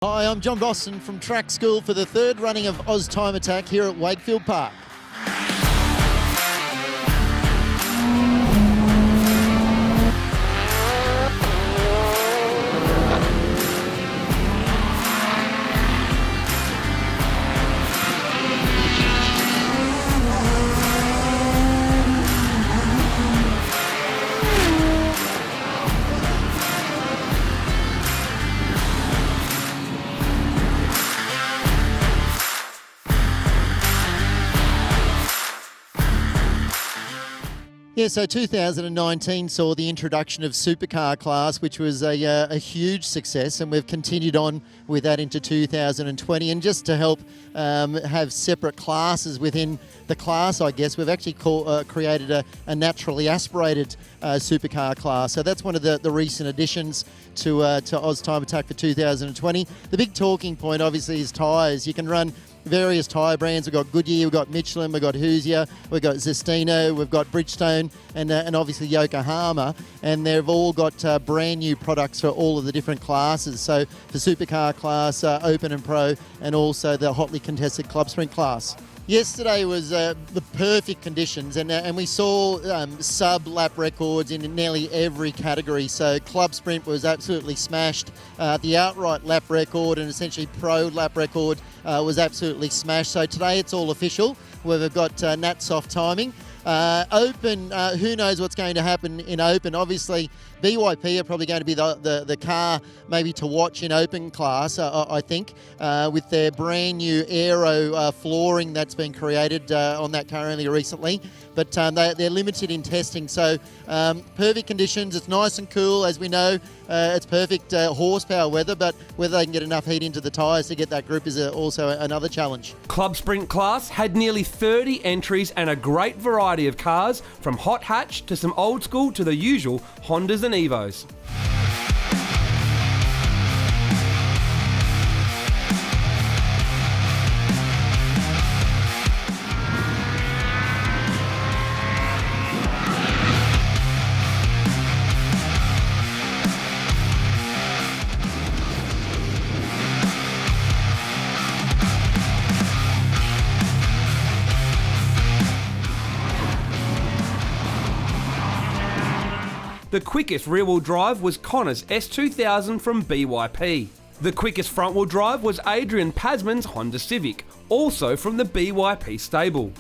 Hi, I'm John Boston from Track School for the third running of Aus Time Attack here at Wakefield Park. Yeah, so 2019 saw the introduction of SUPERCAR class, which was a huge success, and we've continued on with that into 2020. And just to help have separate classes within the class, I guess, we've actually created a naturally aspirated SUPERCAR class. So that's one of the recent additions to Aus Time Attack for 2020. The big talking point, obviously, is tyres. You can run various tyre brands. We've got Goodyear, we've got Michelin, we've got Hoosier, we've got Zestino, we've got Bridgestone, and obviously Yokohama, and they've all got brand new products for all of the different classes. So the SUPERCAR class, Open and Pro, and also the hotly contested CLUBSPRINT class. Yesterday was the perfect conditions, and we saw sub-lap records in nearly every category. So CLUBSPRINT was absolutely smashed. The outright lap record and essentially pro lap record was absolutely smashed. So today it's all official, where we've got Nat soft timing. Open, who knows what's going to happen in Open. Obviously, BYP are probably going to be the car maybe to watch in Open class, I think, with their brand new aero flooring that's been created on that car only recently. But they're limited in testing, so perfect conditions. It's nice and cool, as we know. It's perfect horsepower weather, but whether they can get enough heat into the tyres to get that grip is also another challenge. CLUBSPRINT class had nearly 30 entries and a great variety of cars, from hot hatch to some old school to the usual Hondas and EVOs. The quickest rear-wheel drive was CONOR's S2000 from BYP. The quickest front-wheel drive was ADRIAN PAZMAN's Honda Civic, also from the BYP stable.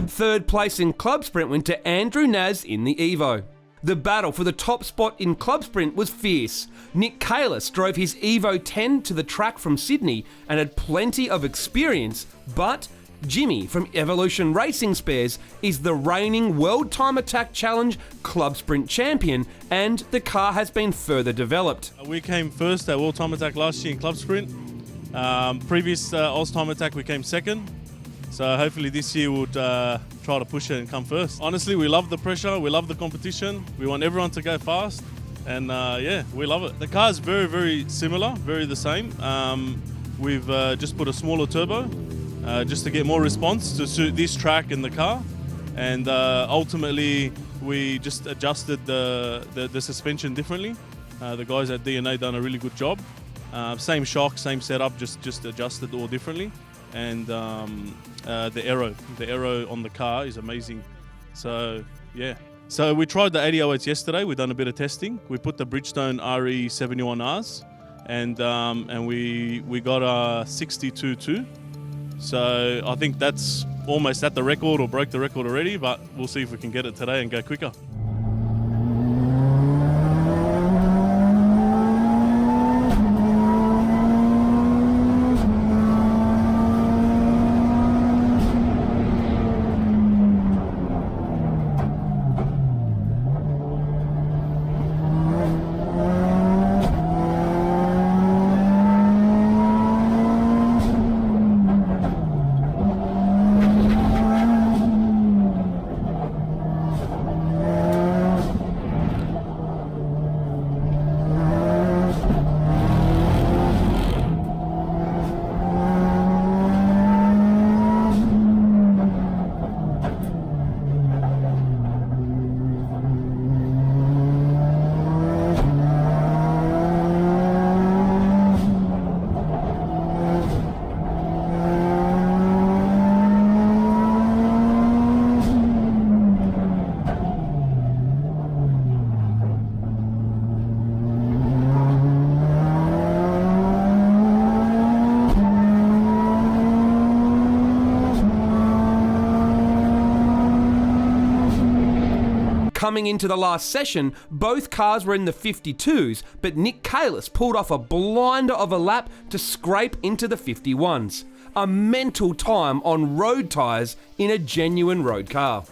Third place in CLUBSPRINT went to Andrew Naz in the EVO. The battle for the top spot in CLUBSPRINT was fierce. Nick Kalis drove his EVO 10 to the track from Sydney and had plenty of experience, but Jimmy from Evolution Racing Spares is the reigning World Time Attack Challenge CLUBSPRINT champion, and the car has been further developed. We came first at World Time Attack last year in CLUBSPRINT. Previous Aus Time Attack we came second. So hopefully this year we'll try to push it and come first. Honestly, we love the pressure, we love the competition, we want everyone to go fast, and yeah, we love it. The car is very, very similar, very the same. We've just put a smaller turbo, just to get more response to suit this track and the car. And ultimately, we just adjusted the suspension differently. The guys at DNA done a really good job. Same shock, same setup, just adjusted all differently. And the aero on the car is amazing. So yeah. So we tried the 8008s yesterday. We've done a bit of testing. We put the Bridgestone RE71Rs, and we got a 62.2. So I think that's almost at the record or broke the record already, but we'll see if we can get it today and go quicker. Coming into the last session, both cars were in the 52s, but Nick Kalis pulled off a blinder of a lap to scrape into the 51s. A mental time on road tyres in a genuine road car.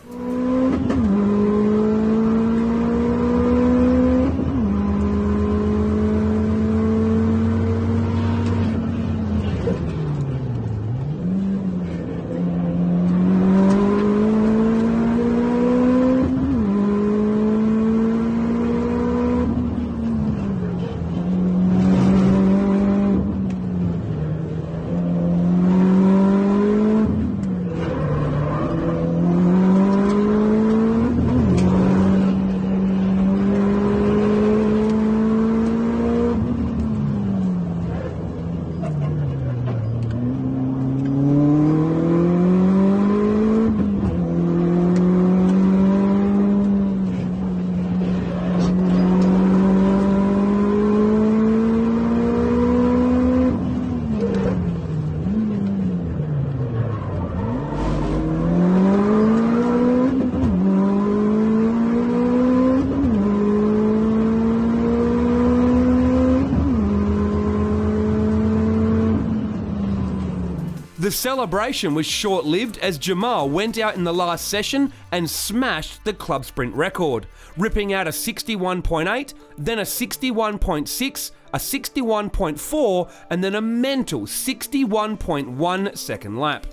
The celebration was short-lived as Jamal went out in the last session and smashed the club sprint record, ripping out a 61.8, then a 61.6, a 61.4, and then a mental 61.1 second lap.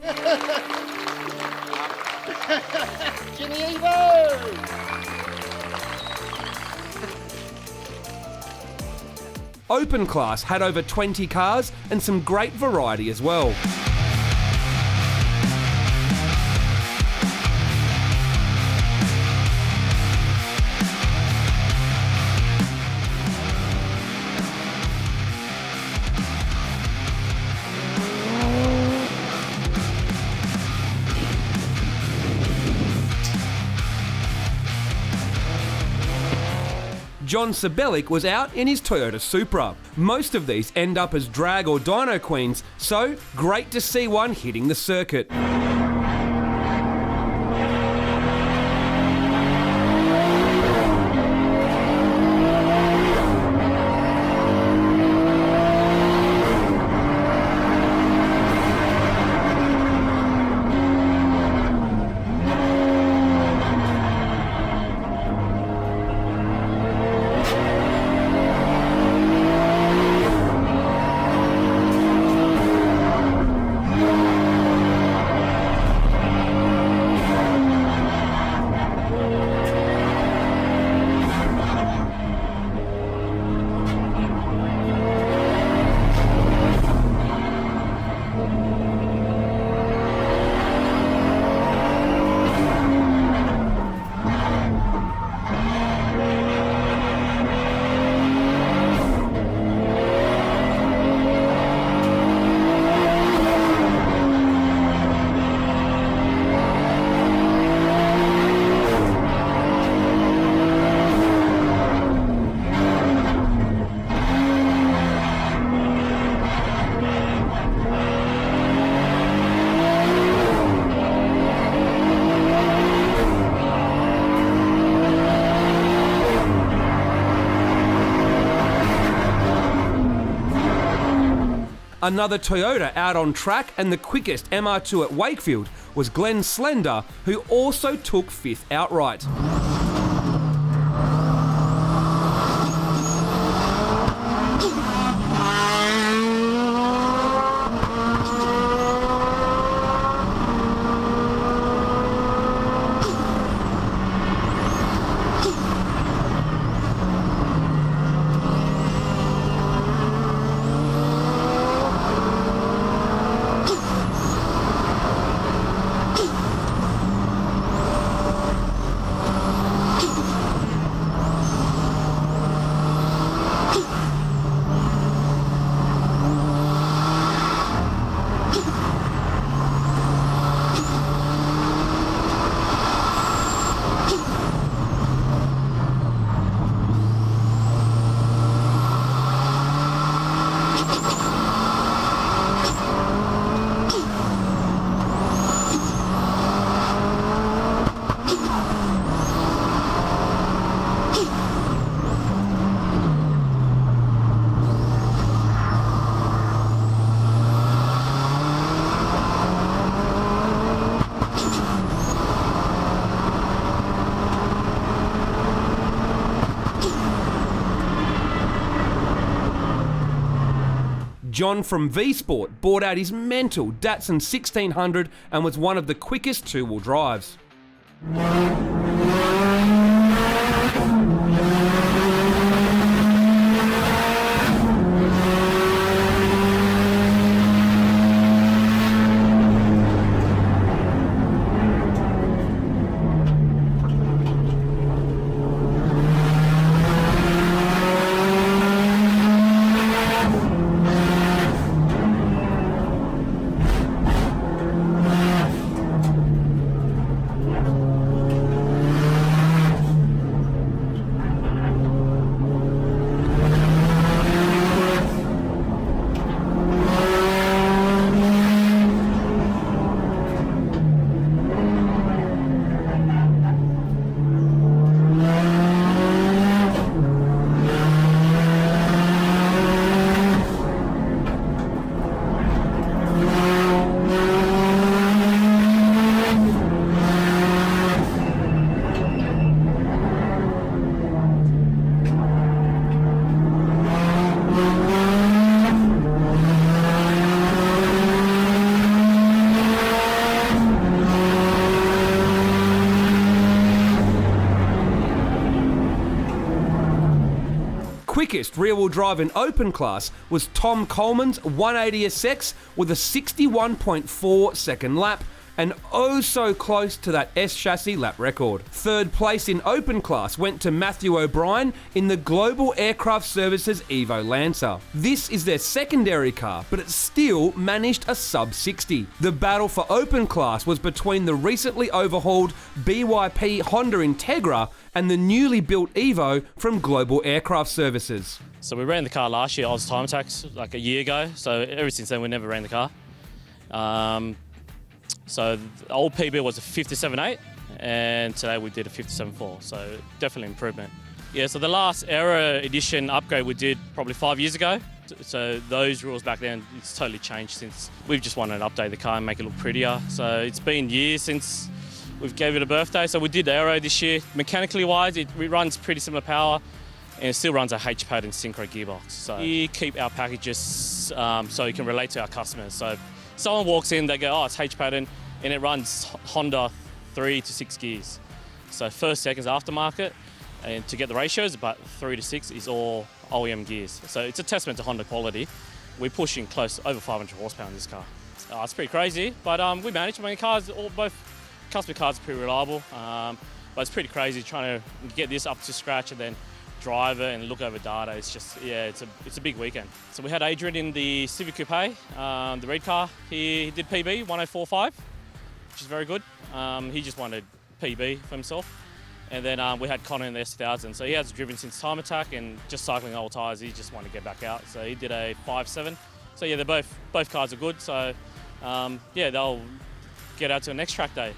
Jimmy Evo! Open class had over 20 cars and some great variety as well. John SEBELIC was out in his Toyota Supra. Most of these end up as drag or dyno queens, so great to see one hitting the circuit. Another Toyota out on track, and the quickest MR2 at Wakefield was Glenn Slender, who also took 5th outright. John from V-Sport bought out his mental Datsun 1600 and was one of the quickest two-wheel drives. Quickest rear-wheel drive in open class was Tom Coleman's 180SX with a 61.4 second lap, and oh so close to that S-chassis lap record. Third place in open class went to Matthew O'Brien in the Global Aircraft Services EVO Lancer. This is their secondary car, but it still managed a sub-60. The battle for open class was between the recently overhauled BYP Honda INTEGRA and the newly built EVO from Global Aircraft Services. So we ran the car last year, Aus Time Attack, like a year ago. So ever since then, we never ran the car. So the old PB was a 57.8, and today we did a 57.4. So definitely improvement. Yeah. So the last Aero Edition upgrade we did probably 5 years ago. So those rules back then, it's totally changed since we've just wanted to update the car and make it look prettier. So it's been years since we've gave it a birthday. So we did Aero this year. Mechanically wise, it runs pretty similar power, and it still runs a H-pattern synchro gearbox. So we keep our packages so you can relate to our customers. So if someone walks in, they go, oh, it's H-pattern, and it runs Honda 3 to 6 gears. So first, second's aftermarket, and to get the ratios, but 3 to 6 is all OEM gears. So it's a testament to Honda quality. We're pushing close over 500 horsepower in this car. It's pretty crazy, but we manage. I mean, both customer cars are pretty reliable, but it's pretty crazy trying to get this up to scratch and then drive it and look over data. It's just, yeah, it's a big weekend. So we had Adrian in the Civic Coupe, the red car. He did PB 1045, which is very good. He just wanted PB for himself. And then we had Connor in the S1000. So he has driven since Time Attack and just cycling old tyres. He just wanted to get back out. So he did a 5.7. So yeah, they're both cars are good. So yeah, they'll get out to the next track day.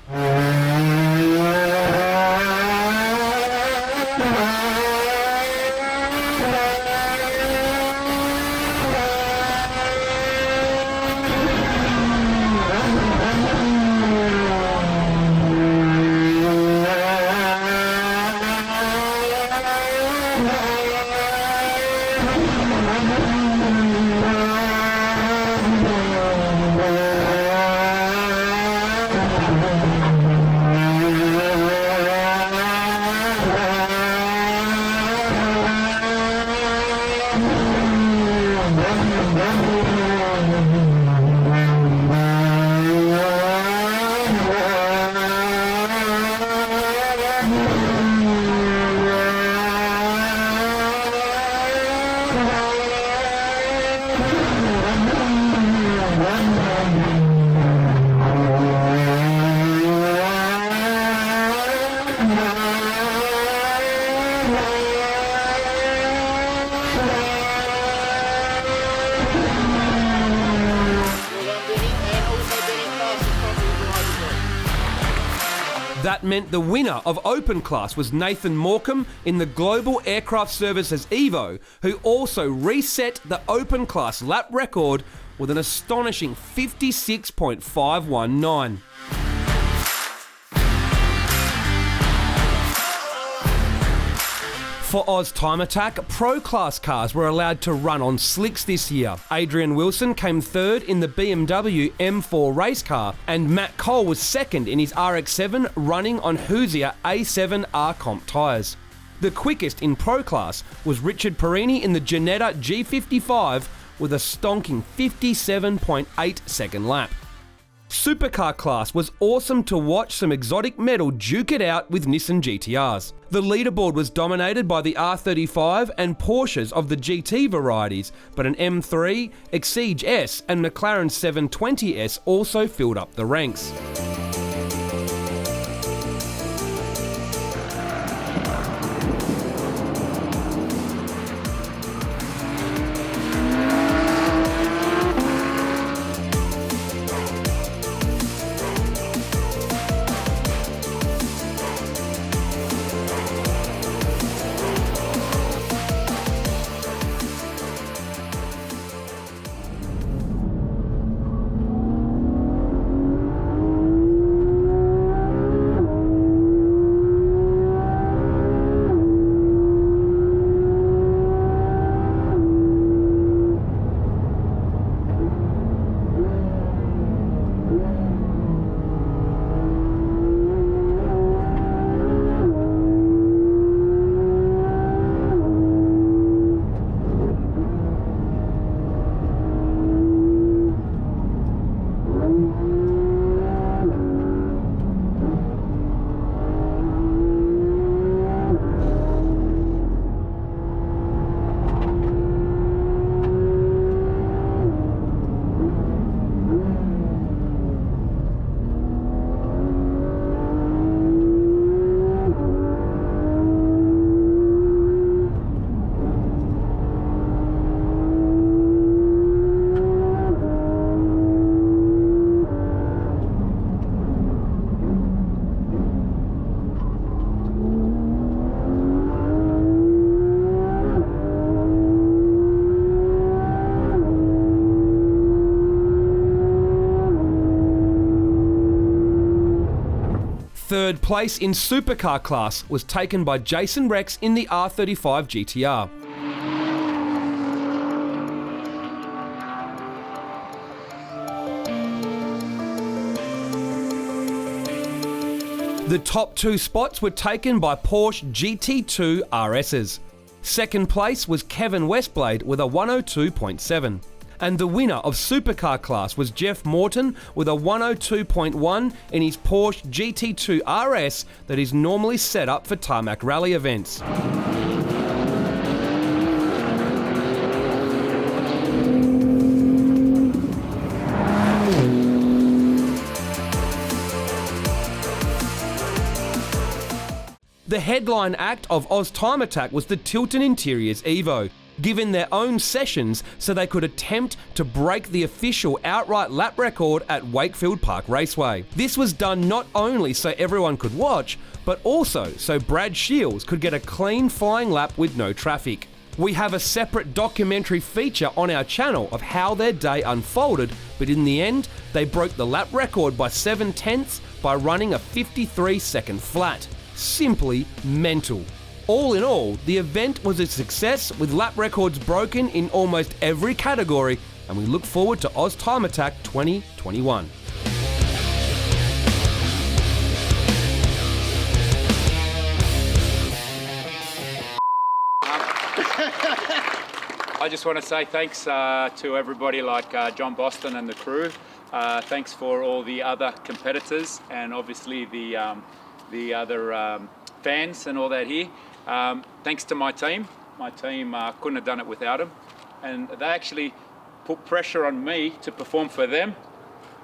meant the winner of Open Class was Nathan MORCOM in the Global Aircraft Services EVO, who also reset the Open Class lap record with an astonishing 56.519. For Aus Time Attack, Pro Class cars were allowed to run on slicks this year. Adrian Wilson came third in the BMW M4 race car, and Matt Cole was second in his RX-7 running on Hoosier A7 R-Comp tyres. The quickest in Pro Class was Richard Perini in the Ginetta G55 with a stonking 57.8 second lap. Supercar class was awesome to watch some exotic metal duke it out with Nissan GTRs. The leaderboard was dominated by the R35 and Porsches of the GT varieties, but an M3, Exige S and McLaren 720S also filled up the ranks. Third place in Supercar class was taken by Jason Rex in the R35 GTR. The top two spots were taken by Porsche GT2 RSs. Second place was Kevin Westblade with a 102.7. And the winner of Supercar class was Jeff Morton with a 102.1 in his Porsche GT2 RS that is normally set up for tarmac rally events. The headline act of Aus Time Attack was the Tilton Interiors EVO, given their own sessions so they could attempt to break the official outright lap record at Wakefield Park Raceway. This was done not only so everyone could watch, but also so Brad Shields could get a clean flying lap with no traffic. We have a separate documentary feature on our channel of how their day unfolded, but in the end, they broke the lap record by 7/10 by running a 53-second flat. Simply mental. All in all, the event was a success with lap records broken in almost every category, and we look forward to Aus Time Attack 2021. I just want to say thanks to everybody like John Boston and the crew. Thanks for all the other competitors and obviously the other fans and all that here. Thanks to my team. My team couldn't have done it without them. And they actually put pressure on me to perform for them,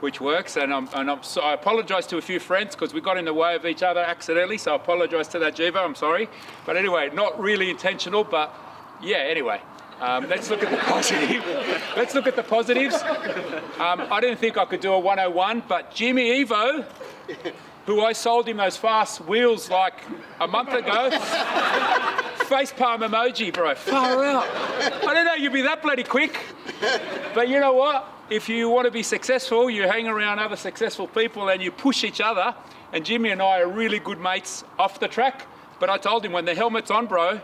which works. And I apologise to a few friends because we got in the way of each other accidentally. So I apologise to that, Jiva, I'm sorry. But anyway, not really intentional, but yeah, anyway. Let's look at the positive. Let's look at the positives. I didn't think I could do a 101, but Jimmy Evo, who I sold him those fast wheels like a month ago. Facepalm emoji, bro. Far out. I didn't know you'd be that bloody quick. But you know what? If you want to be successful, you hang around other successful people and you push each other. And Jimmy and I are really good mates off the track. But I told him, when the helmet's on, bro,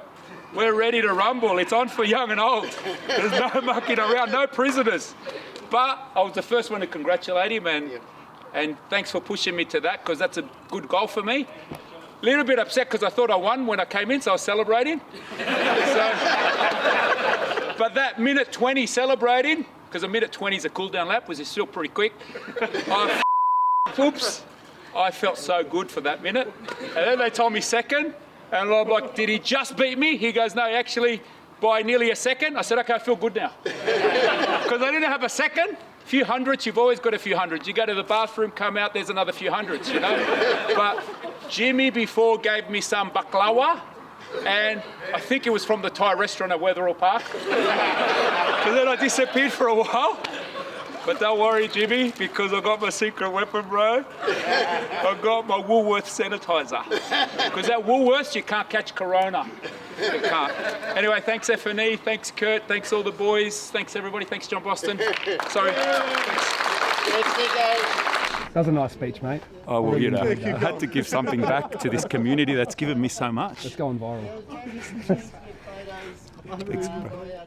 we're ready to rumble. It's on for young and old. There's no mucking around, no prisoners. But I was the first one to congratulate him, and thanks for pushing me to that, because that's a good goal for me. A little bit upset because I thought I won when I came in, so I was celebrating. But that minute 20 celebrating, because a minute 20 is a cool down lap, was still pretty quick. Oops. I felt so good for that minute. And then they told me second, and I'm like, did he just beat me? He goes, no, actually, by nearly a second. I said, okay, I feel good now. Because I didn't have a second. A few hundreds, you've always got a few hundreds. You go to the bathroom, come out, there's another few hundreds, you know? But Jimmy before gave me some baklava, and I think it was from the Thai restaurant at Wetherall Park. And then I disappeared for a while. But don't worry, Jimmy, because I got my secret weapon, bro. I got my Woolworths sanitizer. Because at Woolworths, you can't catch corona. You can't. Anyway, thanks FNE, thanks Kurt, thanks all the boys, thanks everybody, thanks John Boston. Sorry. That was a nice speech, mate. Oh, well, you know, I had to give something back to this community that's given me so much. It's going viral. Thanks, bro.